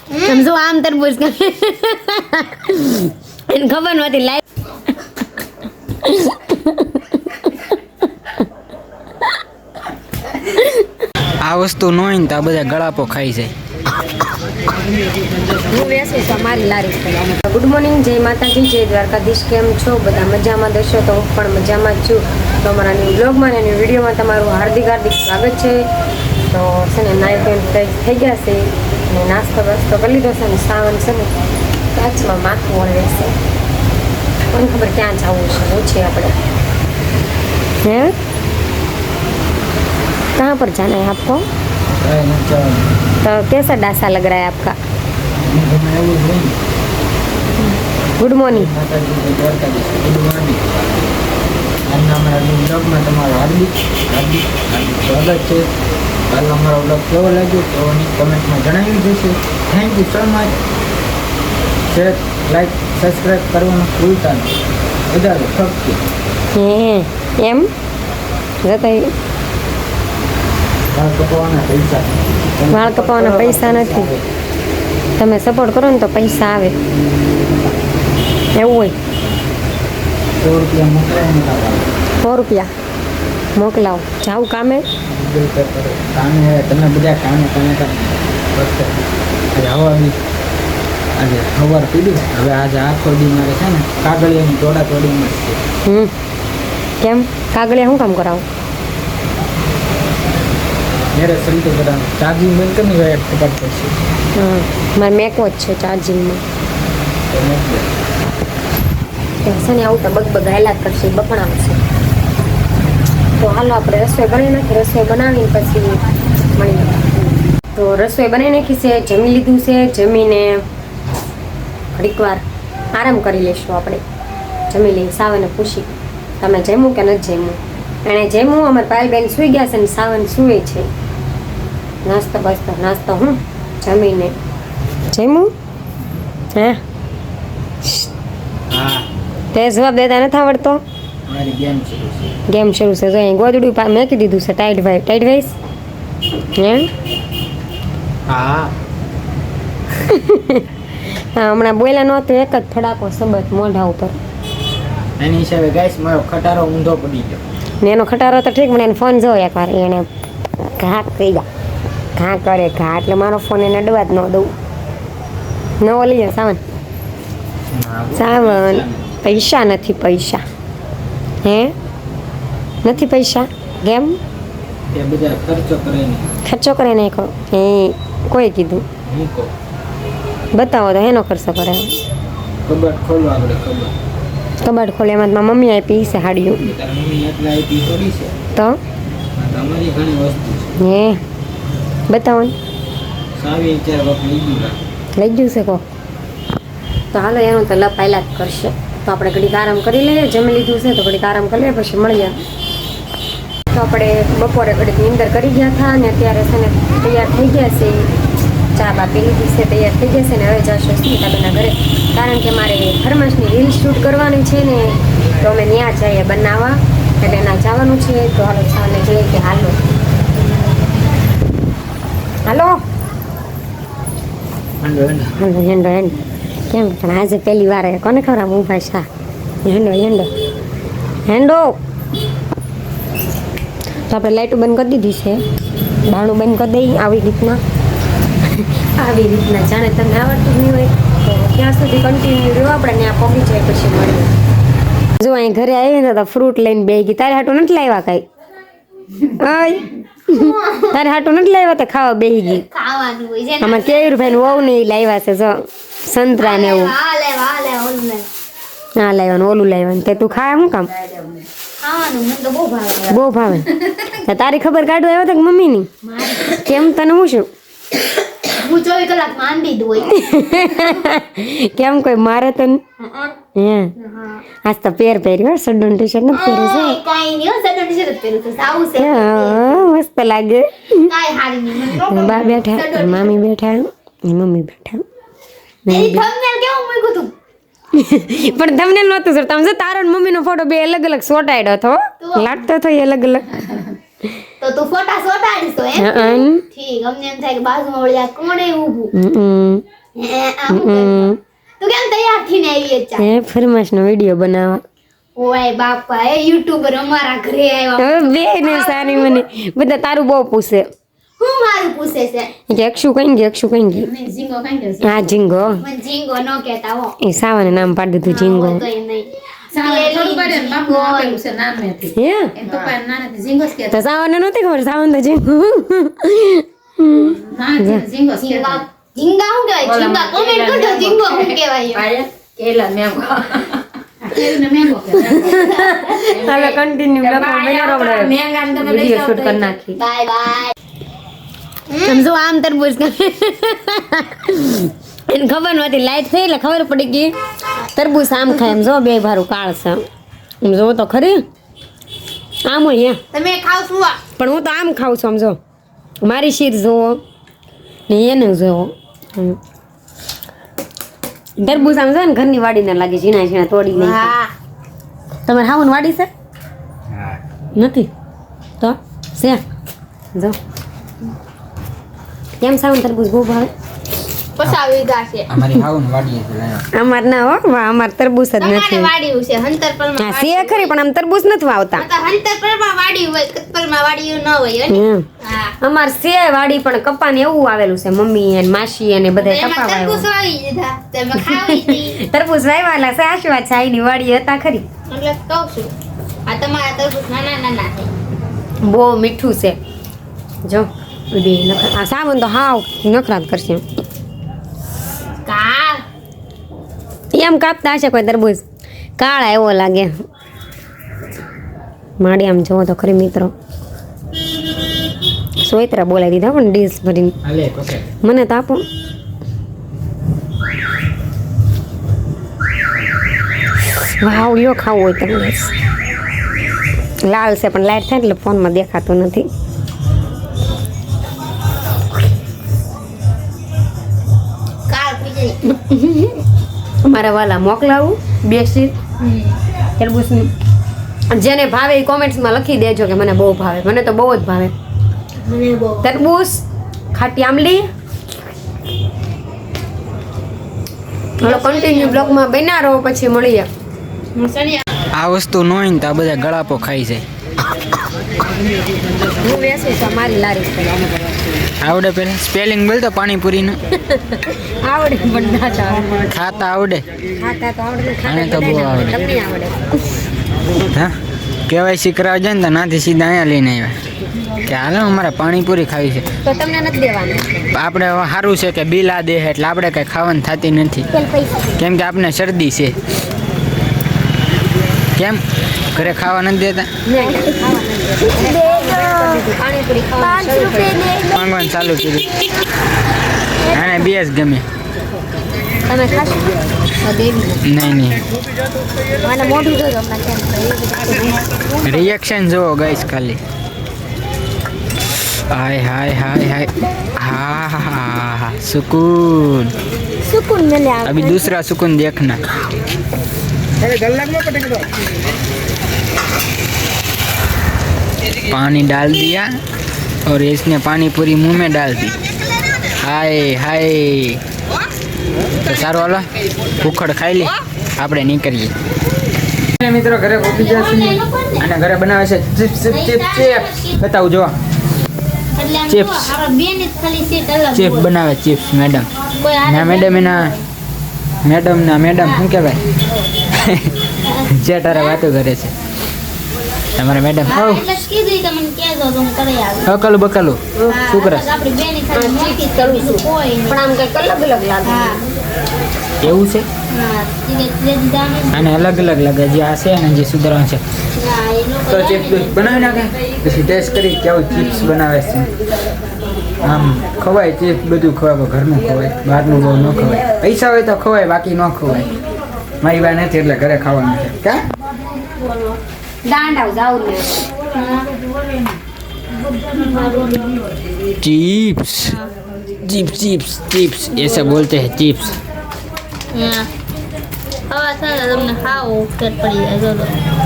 સમજો આમ તરબૂચ એને ખબર નહોતી લાઈ આ વસ્તુ ન હોય ને તો આ બધા ગળાપો ખાઈ જાય. હું વેસું તમારી લારી છે. ગુડ મોર્નિંગ, જય માતાજી, જય દ્વારકાધીશ. કેમ છો બધા? મજામાં દશો તો હું પણ મજામાં જ છું. તો અમારા ન્યૂ બ્લોગમાં અને ન્યૂ વિડીયોમાં તમારું હાર્દિક સ્વાગત છે. તો છે ને નાઈ ધોઈને થઈ ગયા છે અને નાસ્તો વાસ્તો કરી લીધો છે ને સાવન છે ને કાચમાં માથું વળવે છે. કોને ખબર ક્યાં જવું છે પૂછીએ આપણે. હે कहाँ पर जाना है आपको? तो कैसा डासा लग रहा है आपका? Good morning. આજના અમારા બ્લોગમાં તમારું હાર્દિક સ્વાગત છે. કાલનો અમારો બ્લોગ કેવો લાગ્યો તો કમેન્ટમાં જણાવી દેશો. Thank you so much. Share, like, subscribe કરવાનું ભૂલતા નહીં. વધારે શક્તિ એમ જતા વાળ કપાવવાના પૈસા નથી. તમે સપોર્ટ કરો ને તો પૈસા આવે એવું હોય. 100 રૂપિયા મોકલાવો. જાઉં કામે તમે બધા કામે હવા બી આજે સવાર પીધું. હવે આજે આખો દી મારે છે ને કાગળિયાની ટોળા તોડીમાં જ છે. કેમ કાગળિયા શું કામ કરાવો? મેરે સલટી કરવાનું. ચાર્જિંગ બંધ કરી ગયા ખબર પડશે. હા, મારે મેકો જ છે ચાર્જિંગમાં. છે ને આવું તો બગ હાયલા કરશે, બપણાવશે. તો હાલો આપણે રસોઈ બનાવી નાખી. રસોઈ બનાવીને પછી મળી. તો રસોઈ બનાવી નાખી છે, જમી લીધું છે. જમીને ઘડીક વાર આરામ કરી લઈશું આપણે. જમી લઈ સાવને પૂછી તમે જમ્યું કે નથી જમ્યું. એણે જમ્યું. અમારે પાયલબેન સૂઈ ગયા છે ને સાવન સૂવે છે. નાસ્તો હું જમીને જમ્યું. હે તે જવાબ દેતા નથી આવડતો. ગેમ શરૂ છે. જો અહીં ગોદડું મેકી દીધું છે. ટાઈટ વાઈસ હે હા હમણાં બોલ્યા નહોતું. એક જ ફડાકો સબત મોઢા ઉપર. એની હિસાબે ગાઈસ મારો ખટારો ઊંધો પડી ગયો. ને એનો ખટારો તો ઠીક. મને એને ફોન જો એકવાર એને ઘા કહી ગયા. ઘા કરે ઘા એટલે મારો ફોન એને અડવા જ ન દઉં. નવો લઈ જાય સાવન. સાવન પૈસા નથી. પૈસા હે નથી પૈસા. કેમ એ બધા ખર્ચો કરે નાખો? એ કોઈ કીધું? બતાવો તો એનો ખર્ચો કરે. કબાટ ખોલો આપણે. કબાટ ખોલે એમાં મારી મમ્મી આપી છે હાડીઓ. તો હે બતાવો ને. લઈ ગયું છે કો. તો હાલો એનું તો લપાયેલા જ કરશે. તો આપણે ઘડીક આરામ કરી લઈએ. જમી લીધું છે તો ઘડીક આરામ કરી લઈએ પછી મળીએ. તો આપણે બપોરે ઘડીક નીંદર કરી ગયા હતા અને અત્યારે છે ને તૈયાર થઈ ગયા છે. ચા બા પી લીધી છે, તૈયાર થઈ ગયા છે ને હવે જશું સ્મિતાબેનના ઘરે. કારણ કે મારે થર્માસની રીલ શૂટ કરવાની છે ને તો અમે ત્યાં જઈએ બનાવવા. એટલે એના જવાનું છે. તો હાલો ચાને જોઈએ કે હાલો હેન્ડો કેમ પણ આજે પહેલી વાર કોને ખબર હું ભાષા હેન્ડો. તો આપણે લાઇટો બંધ કરી દીધી છે. બાણું બંધ કરી દઈ. આવી રીતના જાણે તમને આવડતું નહીં હોય તો ત્યાં સુધી કન્ટિન્યુ રહ્યો. આપણે ત્યાં પગી જાય પછી મળીએ. જો અહીં ઘરે આવી ને તો ફ્રૂટ લઈને બે ગઈ. તારે હાટું નથી લાવ્યા કાંઈ? તારે હાટું નથી લાવ્યા તો ખાવા બેહી ગઈ. આમાં કેવીરભાઈ વહુ ને લાવ્યા છે. જો સંતરા ને એવું. હા લાવ્યા ઓલું લાવ્યા. તે તું ખાય શું કામ? બહુ ભાવે. તારી ખબર કાઢવા આવ્યા હતા કે મમ્મી ની? કેમ તને હું શું? કેમ કોઈ મારે તો હે આજ તો પહેર્યો સડન ટી શર્ટ નથી પહેર્યું. મસ્ત લાગે. બા બેઠા, મામી બેઠા, મમ્મી બેઠા. પણ તમને નહોતું સર. તમે તારો મમ્મી નો ફોટો બે અલગ અલગ સોટાડ્યો હતો. લાગતો હતો અલગ અલગ. તો તું ફોટા સોટાડીશ તો એમ ઠીક અમને એમ થાય કે બાજુમાં વળી આ કોણ એ ઊભું હે આ હું કરતો? તું કેમ તૈયાર થઈને આવી ચા હે ફરમાશનો વિડિયો બનાવવા ઓય બાપા એ યુટ્યુબર અમારા ઘરે આવ્યા હવે બે ને સારી મને બધા તારું બહુ પૂછે હું મારું પૂછે છે કે અક્ષુ કઈ ગઈ અક્ષુ કઈ ગઈ મને ઝીંગો કાઈ કે હા જીંગો મને ઝીંગો ન કહેતા હો એ સાવાને નામ પાડી દીધું જીંગો તો એ નહીં હે તો સાવાને નહોતી ખબર સાવન તો જીંગો ઝીંગા ઝીંગા હું કહેવાય ઝીંગા કોમેન્ટ કરજો ઝીંગો હું કહેવાય હવે કન્ટિન્યુ બ્લોગમાં બન્યા રહો આપણે વિડિયો શૂટ કરી નાખી બાય બાય સમજો આમ તરબૂચ એને ખબર નહોતી લાઈટ થઈ એટલે ખબર પડી ગઈ તરબૂચ આમ ખાય એમ જો બે ભારું કાળ છે એમ જો તો ખરી આમ હોય તમે ખાવ શું આ? પણ હું તો આમ ખાઉં છું આમ જો મારી શીર જોવો ને એને જોવો તરબૂચ આમ જો ને ઘરની વાડીને લાગે ઝીણા ઝીણા તોડી નહીં હા તમારે હાવન વાડી છે નથી તો છે જો કેમ સાવન તરબૂચ બહુ ભાવે પસાવી ગાશે અમારી હાઉન વાડીએ છે લાયા. અમાર ના હો વાહ, અમાર તરબૂચ જ તમારે નથી વાડીયું છે હંતરપરમાં હા છે ખરી પણ આમ તરબૂચ નથી વાવતા હંતરપરમાં વાડી હોય કતપરમાં વાડીયું ન હોય હે? એમ હા અમાર છે વાડી પણ કપાને એવું આવેલું છે મમ્મી અને માસી અને બધા એમાં કપા તરબૂચ વાવ્યા વાવી દીધા તમે ખાવી હતી તરબૂચ વાવ્યાલા છે આશીર્વાદ છે આઈની વાડી હતા ખરી એટલે કહું છું આ તમારા તરબૂચ નાના નાના છે બહુ મીઠું છે જો બે નખરા આ સાવન તો હાવ નખરાત કરશે કા એમ કાપતા હશે કોઈ તરબૂચ કાળા એવો લાગે માડી આમ જોવો તો ખરી મિત્રો સોયતરા બોલાવી દીધા પણ ડીશ ભરીને હાલે કોકે મને તો આપો વાવ લ્યો ખાવું હોય તમને લાલ છે પણ લાઈટ થાય એટલે ફોનમાં દેખાતું નથી કાર પીજે મારા વાલા મોકલાવું બેસી તરબૂચની જેને ભાવે એ કોમેન્ટ્સમાં લખી દેજો કે મને બહુ ભાવે મને તો બહુ જ ભાવે મને બહુ તરબૂચ ખાટી આમલી હાલો કન્ટિન્યુ બ્લોગમાં બન્યા રહો પછી મળીએ મસળિયા આ વસ્તુ ન હોય ને તો આ બધા ગળાપો ખાઈ જાય. હું વેચું છું મારી લારી છે આવડે પેલા સ્પેલિંગ બોલ તો પાણીપુરીનું આવડે પણ ના ચાલે ખાતા આવડે ખાતા તો આવડે ને આને તો ખાતા બહુ આવડે. તમને આવડે હા કેવાયસી કરાવ જાય ને તો નાથી સીધા અહીંયા લઈને આવ્યા કે હાલો અમારે પાણીપુરી ખાવી છે. તો તમને નથી દેવાનું આપણે હવે સારું છે કે બિલ આ દે એટલે આપણે કંઈ ખાવાનું થતી નથી પેલ પૈસા કેમ કે આપણે શરદી છે. કેમ ઘરે ખાવા નથી દેતા પાણીપુરી ખાવાનું શરૂ કરી માંગવાનું ચાલુ કર્યું અને બે જ ગમે તમે ખાશો તો દેવી નહીં નહીં મને મોઢું જોજો હમણાં કેમ રિએક્શન જુઓ ગાઈસ ખાલી હાય હાય હાય હાય હા હા હા सुकून सुकून मिले अभी दूसरा सुकून देखना पानी डाल दिया और इसने पानी पूरी मुंह में डाल दी हाय हाय તો સારું હાલો ઉખડ ખાઈ લે આપણે નીકળીએ મિત્રો ઘરે પહોંચી ગયા છીએ અને ઘરે બનાવે છે ચિપ્સ ચિપ્સ બતાવું જો Chips. ચિપ્સ બનાવે ચિપ્સ મેડમ ના મેડમ એના મેડમ શું કહેવાય જેટારે વાતો કરે છે તમારા મેડમ અકલું બકલું શું કરે પણ આમ કઈક અલગ અલગ લાગે એવું છે અને અલગ અલગ લાગે જે આ છે ને જે સુધારવાનું છે તો ચિપ્સ બનાવી નાખે પછી ટેસ્ટ કરી કેવું ચિપ્સ બનાવે છે આમ ખવાય ચિપ્સ બધું ખવાય ઘરનું ખવાય બહારનું બહુ ન ખવાય પૈસા હોય તો ખવાય બાકી ન ખવાય મારી વાત નથી એટલે ઘરે ખાવાનું છે કા દાંડાવ જાવ ને चिप्स चिप्स चिप्स चिप्स ऐसा बोलते हैं chips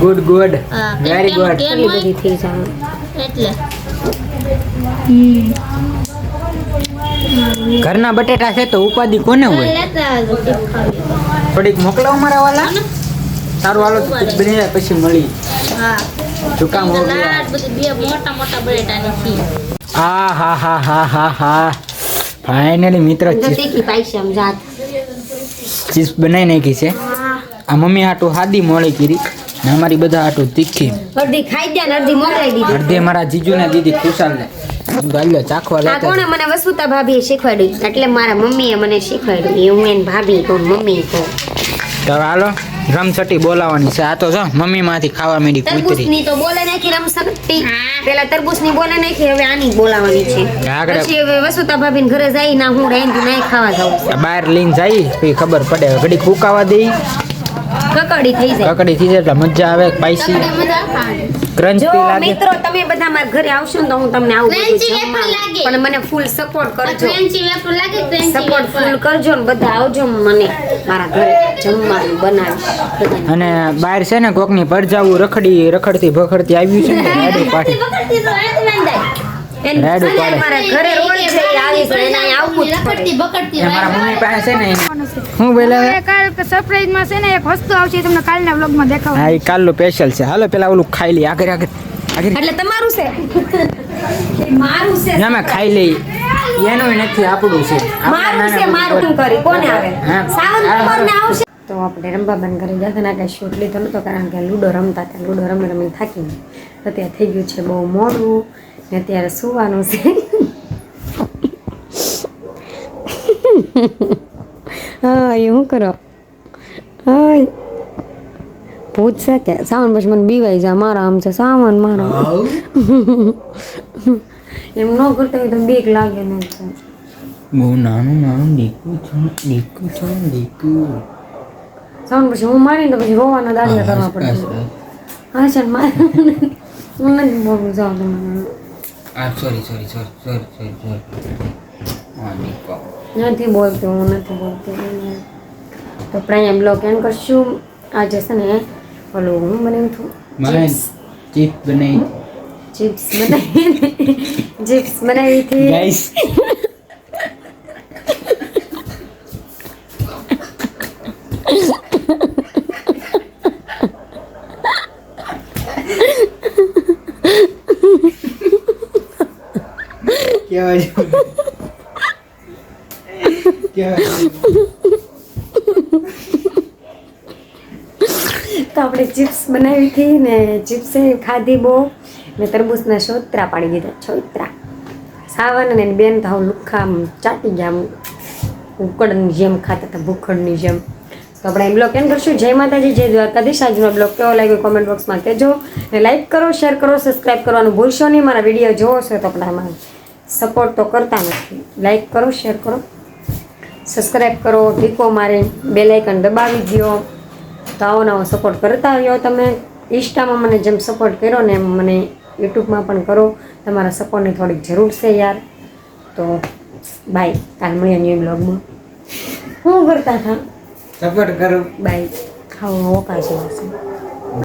good good very good કેટલી બધી થઈ જાય એટલે ઘરના બટેટા છે તો ઉપાધિ કોને હોય? લેતા આવજો, ટીપ ખાવી. થોડીક મોકલાવ મારા વાલા. સારું હાલો તો ટીપ બની જાય પછી મળી. હા જુકામ હો ગયા. લાડ બધી બે મોટા મોટા બટેટાની ખીર. હા ફાઇનલી મિત્ર તો તીખી પાઈશે આમ જાત. ચીઝ બનાવી નાખી છે. આ મમ્મી હાટું હાદી મોળી કરી ને અમારી બધા હાટું તીખી. અડધી ખાઈ ગયા ને અડધી મોકલાઈ દીધી. અડધે મારા જીજુને દીધી ખુશાલને. ગાલ્યો ચાખવા આ લેતા કોણે મને વસુતા ભાભીએ શીખવાડ્યું એટલે મારા મમ્મીએ મને શીખવાડ્યું એ હું એને ભાભી કહું મમ્મી કહું. તો હાલો રમસટી બોલાવાની છે. આ તો જો મમ્મી માંથી ખાવા માંડી કૂતરી. તરબૂચની તો બોલે નાખી રમસટી. પેલા તરબૂચની બોલે નાખી હવે આની બોલાવાની છે. આગળ પછી હવે વસુતા ભાભીને ઘરે જાય ના હું રાંધી નહીં ખાવા જાઉં છું. બહાર લઈને જાય પછી ખબર પડે. ઘડી ફૂકાવા દઈ કકડી થઈ જાય. કકડી થઈ જાય એટલે મજા આવે. સ્પાઈસી મજા ખાવાની. ક્રન્ચી જો લાગે. મિત્રો તમે બધા મારા ઘરે આવશો ને તો હું તમને આવું બધું Crunchy વેફર જમવાનું. લાગે. પણ મને ફૂલ સપોર્ટ કરજો. ક્રન્ચી વેફર લાગે ક્રન્ચી સપોર્ટ વેફર. ફૂલ કરજો ને બધા આવજો મને મારા ઘરે જમવાનું બનાવીશ બધાને. અને બહાર છે ને કોકની પરજાવું રખડતી ભખડતી આવ્યું છે ને રાડું પાડી. બકડતી તો રાત મંડાય. એને રાડું અને પાડે. મારા ઘરે રોજ છે એ આવીશ ને એને અહીં આવવું જ પડે. બકડતી બકડતી એ મારા મમ્મી પાસે છે ને હું બોલાવે. કાલ સરપ્રાઈઝમાં છે ને એક વસ્તુ આવશે તમને કાલના વ્લોગમાં દેખાવ. હા એ કાલનું સ્પેશિયલ છે. હાલો પેલા ઓલું ખાઈ લઈએ. આગળ એટલે તમારું છે એ મારું છે ના મેં ખાઈ લઈ. એનું નથી આપણું છે. મારું છે મારું શું કરી કોને આવે હા. સાવન કુમારને આવશે તો આપણે રંબાબેન ઘરે ગયા હતા ને કાંઈ શૂટ લીધો નતો કારણ કે લૂડો રમતા હતા. લૂડો રમી થાકી ગયા. અત્યારે થઈ ગયું છે બહુ મોડું ને અત્યારે સુવાનું છે. હા એ શું કરો હા પૂછશે કે સાવન પછી મને બીવાઈ જાય મારા આમ છે સાવન મારો એમ ન કરતા હોય તો બીક લાગે ને બહુ નાનું દીકું છું. સાવન પછી હું મારી તો પછી રોવાના દાડિયા કરવા પડે. હા છે મારે હું નથી બોલું જાઉં તમને સોરી નથી બોલતી હું નથી બોલતી તો આપણે અહીંયા બ્લોગ એન્ડ કરશું. આજે છે ને ઓલું હું બનાવ્યું હતું મને ચીપ બનાવી ચિપ્સ બનાવી ચિપ્સ બનાવી હતી ગાઈસ. તો આપણે ચિપ્સ બનાવી હતી ને ચિપ્સે ખાધી બહુ ને તરબૂચના છોતરા પાડી દીધા. છોતરા સાવન અને એની બેન તો હવે લુખ્ખા આમ ચાટી ગયા આમ ઉકળની જેમ ખાતા હતા ભૂખડની જેમ. તો આપણે એ બ્લોગ એમ કરશું. જય માતાજી જય દ્વારકાધીશ. આજનો બ્લોગ કેવો લાગ્યો કોમેન્ટ બોક્સમાં કહેજો ને લાઈક કરો શેર કરો સબસ્ક્રાઈબ કરવાનું ભૂલશો નહીં. મારા વિડીયો જોવો છો તો આપણે આમાં સપોર્ટ તો કરતા નથી. લાઈક કરો શેર કરો સબસ્ક્રાઈબ કરો ટીકો મારી બેલ આઇકન દબાવી દો. તો આવો નવો સપોર્ટ કરતા રહ્યો તમે. ઇન્સ્ટામાં મને જેમ સપોર્ટ કર્યો ને એમ મને યુટ્યુબમાં પણ કરો. તમારા સપોર્ટની થોડીક જરૂર છે યાર. તો બાય. કાલ મળીએ ન્યૂ બ્લોગમાં. શું કરતા હતા સપોર્ટ કરો. બાય. ખાવા ઓકા જેવા છે.